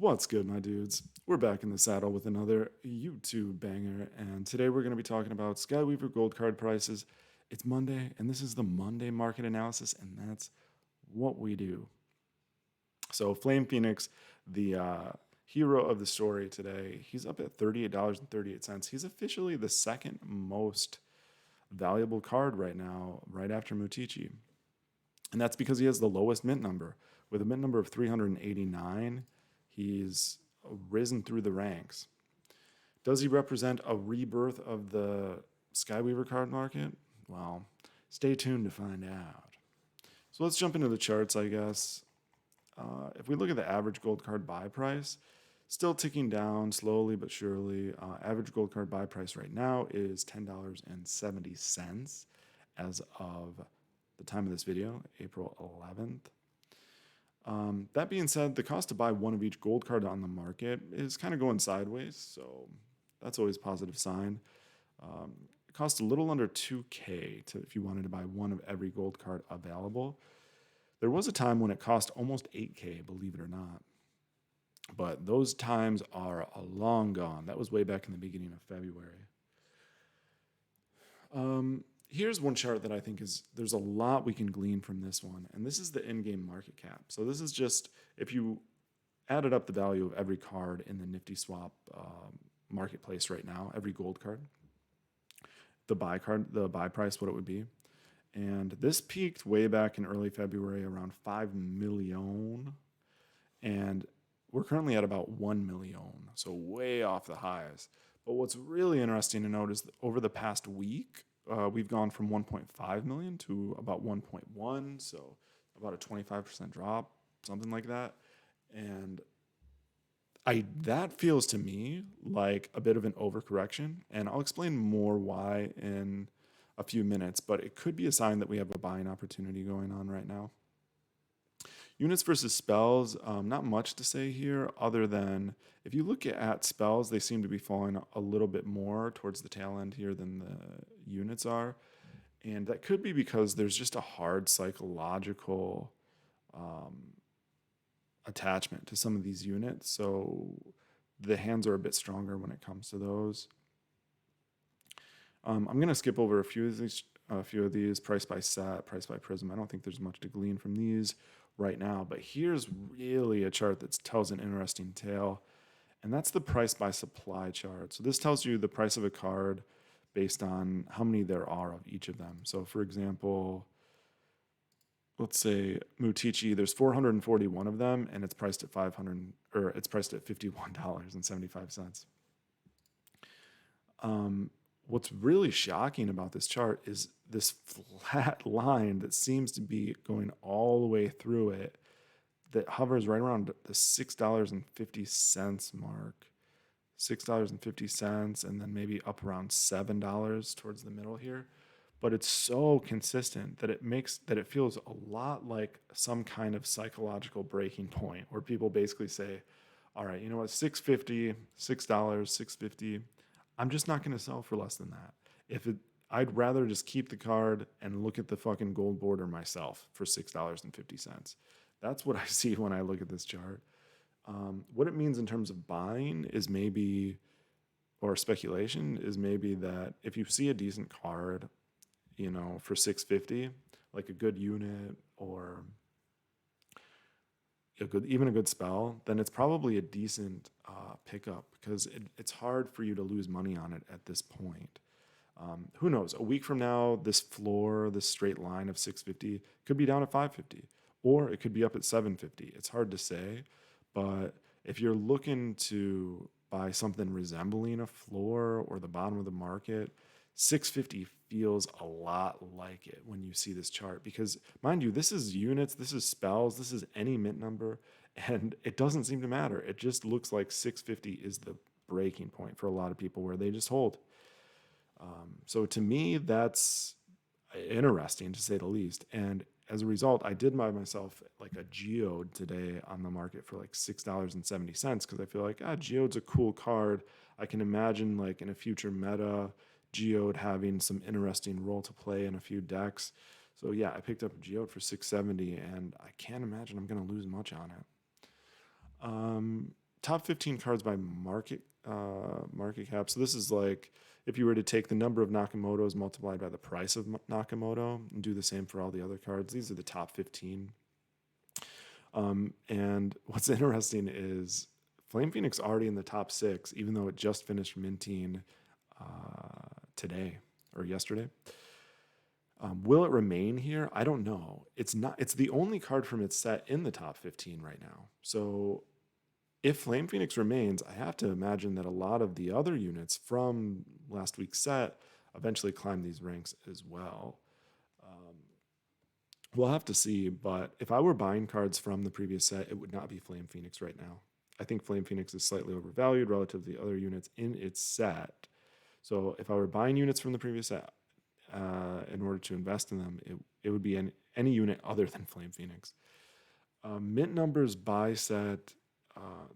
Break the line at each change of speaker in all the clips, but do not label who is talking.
What's good, my dudes? We're back in the saddle with another YouTube banger, and today we're going to be talking about Skyweaver gold card prices. It's Monday, and this is the Monday market analysis, and that's what we do. So, Flame Phoenix, the hero of the story today, he's up at $38.38. He's officially the second most valuable card right now, right after Mutici. And that's because he has the lowest mint number. With a mint number of 389, he's risen through the ranks. Does he represent a rebirth of the Skyweaver card market? Well, stay tuned to find out. So let's jump into the charts, I guess. If we look at the average gold card buy price, still ticking down slowly but surely. Average gold card buy price right now is $10.70 as of the time of this video, April 11th. That being said, the cost to buy one of each gold card on the market is kind of going sideways, so that's always a positive sign. It costs a little under 2K if you wanted to buy one of every gold card available. There was a time when it cost almost 8K, believe it or not. But those times are long gone. That was way back in the beginning of February. Here's one chart that I think there's a lot we can glean from this one, and this is the in-game market cap. So this is just if you added up the value of every card in the Nifty Swap marketplace right now, every gold card, the buy price, what it would be. And this peaked way back in early February around 5 million, and we're currently at about 1 million, so way off the highs. But what's really interesting to note is that over the past week, we've gone from 1.5 million to about 1.1, so about a 25% drop, something like that. And that feels to me like a bit of an overcorrection, and I'll explain more why in a few minutes, but it could be a sign that we have a buying opportunity going on right now. Units versus spells, not much to say here other than if you look at spells, they seem to be falling a little bit more towards the tail end here than the units are. And that could be because there's just a hard psychological attachment to some of these units. So the hands are a bit stronger when it comes to those. I'm going to skip over a few of these, price by set, price by prism. I don't think there's much to glean from these right now, but here's really a chart that tells an interesting tale, and that's the price by supply chart. So this tells you the price of a card based on how many there are of each of them. So for example, let's say Mutici, there's 441 of them, and it's priced at $51.75. What's really shocking about this chart is this flat line that seems to be going all the way through it that hovers right around the $6.50 mark. $6.50, and then maybe up around $7 towards the middle here. But it's so consistent that it feels a lot like some kind of psychological breaking point where people basically say, all right, you know what, $6.50, $6.50, I'm just not going to sell for less than that. I'd rather just keep the card and look at the fucking gold border myself for $6.50. That's what I see when I look at this chart. What it means in terms of buying is maybe, or speculation is maybe that if you see a decent card, you know, for $6.50, like a good unit or even a good spell, then it's probably a decent pickup because it's hard for you to lose money on it at this point. Who knows? A week from now, this straight line of $6.50 could be down at $5.50, or it could be up at $7.50. It's hard to say, but if you're looking to buy something resembling a floor or the bottom of the market, $6.50 feels a lot like it when you see this chart because, mind you, this is units, this is spells, this is any mint number, and it doesn't seem to matter. It just looks like $6.50 is the breaking point for a lot of people where they just hold. So to me, that's interesting to say the least. And as a result, I did buy myself like a geode today on the market for like $6.70 because I feel like geode's a cool card. I can imagine like in a future meta, geode having some interesting role to play in a few decks. So yeah, I picked up a geode for $6.70, and I can't imagine I'm going to lose much on it. top 15 cards by market cap. So this is like if you were to take the number of Nakamotos multiplied by the price of Nakamoto and do the same for all the other cards. These are the top 15. And what's interesting is Flame Phoenix already in the top 6, even though it just finished minting today or yesterday. Will it remain here? I don't know. It's not. It's the only card from its set in the top 15 right now. So if Flame Phoenix remains, I have to imagine that a lot of the other units from last week's set eventually climb these ranks as well. We'll have to see, but if I were buying cards from the previous set, it would not be Flame Phoenix right now. I think Flame Phoenix is slightly overvalued relative to the other units in its set. So if I were buying units from the previous set in order to invest in them, it would be any unit other than Flame Phoenix. Mint numbers by set.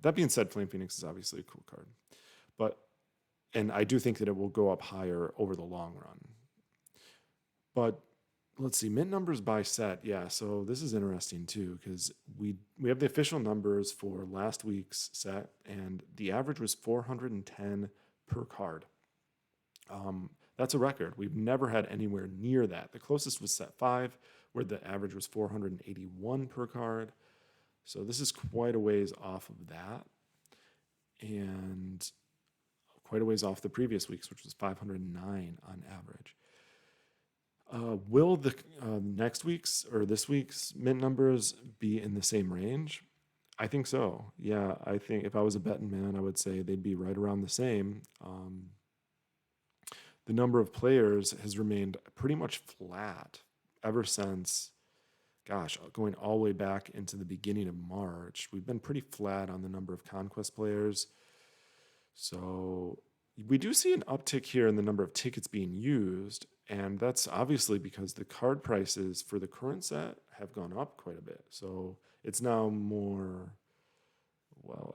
That being said, Flame Phoenix is obviously a cool card, and I do think that it will go up higher over the long run. But let's see, mint numbers by set. Yeah, so this is interesting too because we have the official numbers for last week's set, and the average was 410 per card. That's a record. We've never had anywhere near that. The closest was set 5, where the average was 481 per card. So this is quite a ways off of that, and quite a ways off the previous weeks, which was 509 on average. Will the next week's or this week's mint numbers be in the same range? I think so. Yeah, I think if I was a betting man, I would say they'd be right around the same. The number of players has remained pretty much flat ever since, going all the way back into the beginning of March. We've been pretty flat on the number of Conquest players. So we do see an uptick here in the number of tickets being used, and that's obviously because the card prices for the current set have gone up quite a bit. So it's now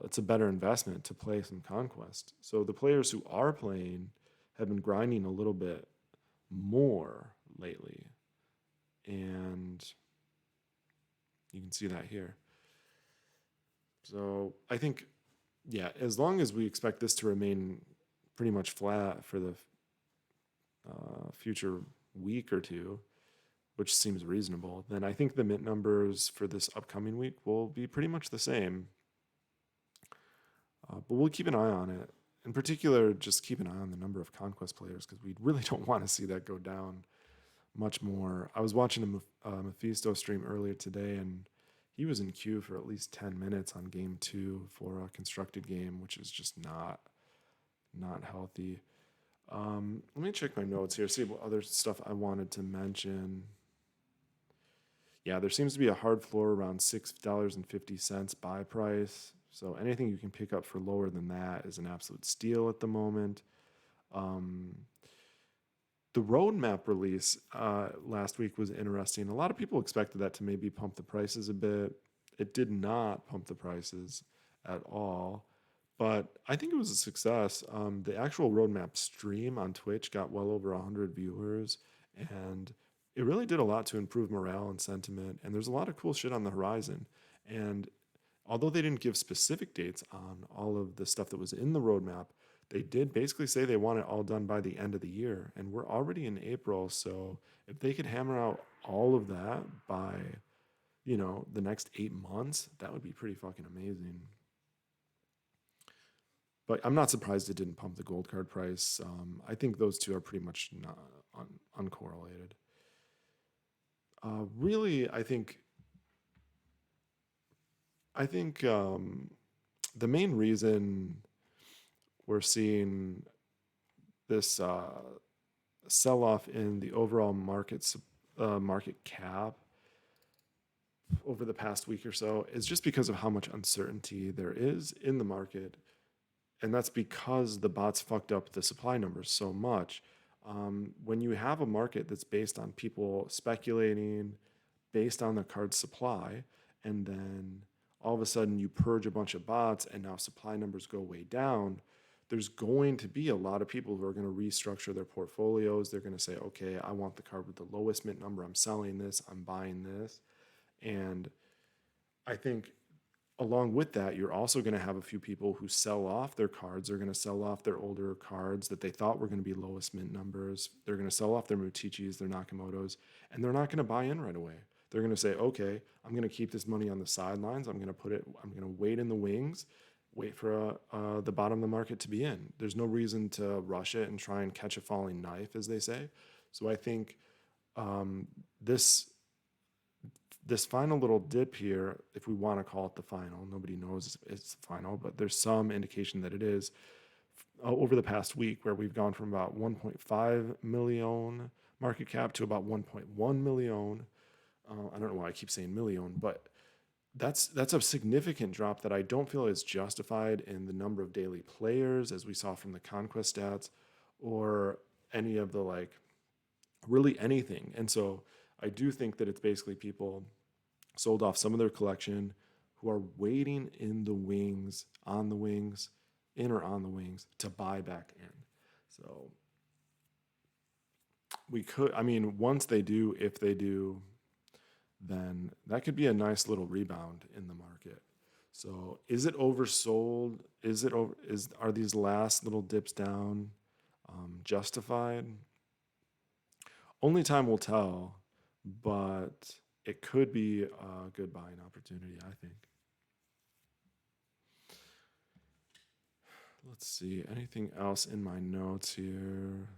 it's a better investment to play some Conquest. So the players who are playing have been grinding a little bit more lately, and you can see that here. So I think, as long as we expect this to remain pretty much flat for the future week or two, which seems reasonable, then I think the mint numbers for this upcoming week will be pretty much the same. But we'll keep an eye on it. In particular, just keep an eye on the number of Conquest players because we really don't want to see that go down much more. I was watching a Mephisto stream earlier today, and he was in queue for at least 10 minutes on game 2 for a constructed game, which is just not healthy. Let me check my notes here, see what other stuff I wanted to mention. Yeah, there seems to be a hard floor around $6.50 buy price. So anything you can pick up for lower than that is an absolute steal at the moment. The roadmap release last week was interesting. A lot of people expected that to maybe pump the prices a bit. It did not pump the prices at all, but I think it was a success. The actual roadmap stream on Twitch got well over 100 viewers, and it really did a lot to improve morale and sentiment. And there's a lot of cool shit on the horizon. And although they didn't give specific dates on all of the stuff that was in the roadmap, they did basically say they want it all done by the end of the year. And we're already in April, so if they could hammer out all of that by, the next 8 months, that would be pretty fucking amazing. But I'm not surprised it didn't pump the gold card price. I think those two are pretty much not uncorrelated. Really, I think the main reason we're seeing this sell-off in the overall market cap over the past week or so is just because of how much uncertainty there is in the market. And that's because the bots fucked up the supply numbers so much. When you have a market that's based on people speculating based on the card supply, and then all of a sudden you purge a bunch of bots and now supply numbers go way down, there's going to be a lot of people who are going to restructure their portfolios. They're going to say, okay, I want the card with the lowest mint number. I'm selling this. I'm buying this. And I think along with that, you're also going to have a few people who sell off their cards. They're going to sell off their older cards that they thought were going to be lowest mint numbers. They're going to sell off their Mutichis, their Nakamotos, and they're not going to buy in right away. They're going to say, okay, I'm going to keep this money on the sidelines. I'm going to wait in the wings, wait for the bottom of the market to be in. There's no reason to rush it and try and catch a falling knife, as they say. So I think um, this this final little dip here, if we want to call it the final, nobody knows it's the final, but there's some indication that it is over the past week, where we've gone from about 1.5 million market cap to about 1.1 million. I don't know why I keep saying million, but that's a significant drop that I don't feel is justified in the number of daily players, as we saw from the conquest stats, or any of the really anything. And so I do think that it's basically people sold off some of their collection who are waiting in the wings, on the wings, in or on the wings, to buy back in. So we could, I mean, once they do, if they do, then that could be a nice little rebound in the market. So is it oversold? Are these last little dips down justified? Only time will tell, but it could be a good buying opportunity, I think. Let's see, anything else in my notes here?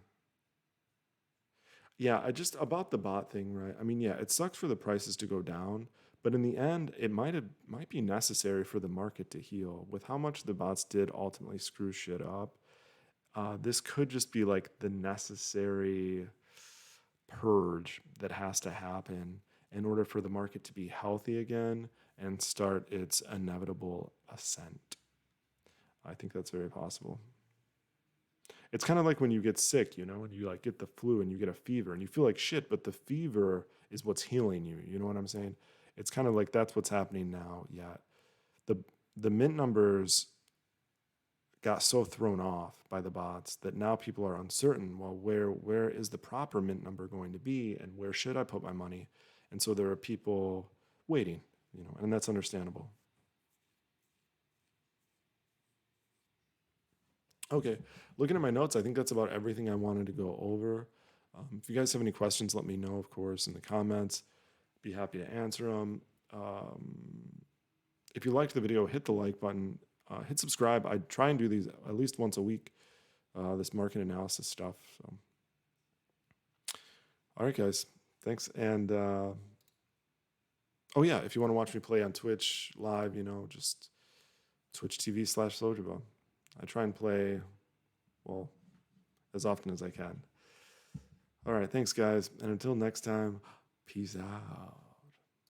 Yeah, I just about the bot thing, right? I mean, yeah, it sucks for the prices to go down, but in the end, it might be necessary for the market to heal. With how much the bots did ultimately screw shit up, this could just be like the necessary purge that has to happen in order for the market to be healthy again and start its inevitable ascent. I think that's very possible. It's kind of like when you get sick, and you get the flu and you get a fever and you feel like shit, but the fever is what's healing you. You know what I'm saying? It's kind of like that's what's happening now. Yeah. The the mint numbers got so thrown off by the bots that now people are uncertain. Well, where is the proper mint number going to be, and where should I put my money? And so there are people waiting, and that's understandable. Okay, looking at my notes, I think that's about everything I wanted to go over. If you guys have any questions, let me know, of course, in the comments. Be happy to answer them. If you liked the video, hit the like button, hit subscribe. I try and do these at least once a week, this market analysis stuff. So, all right, guys, thanks. And oh yeah, if you want to watch me play on Twitch live, just Twitch TV/Soldierbone. I try and play, well, as often as I can. All right, thanks, guys. And until next time, peace out.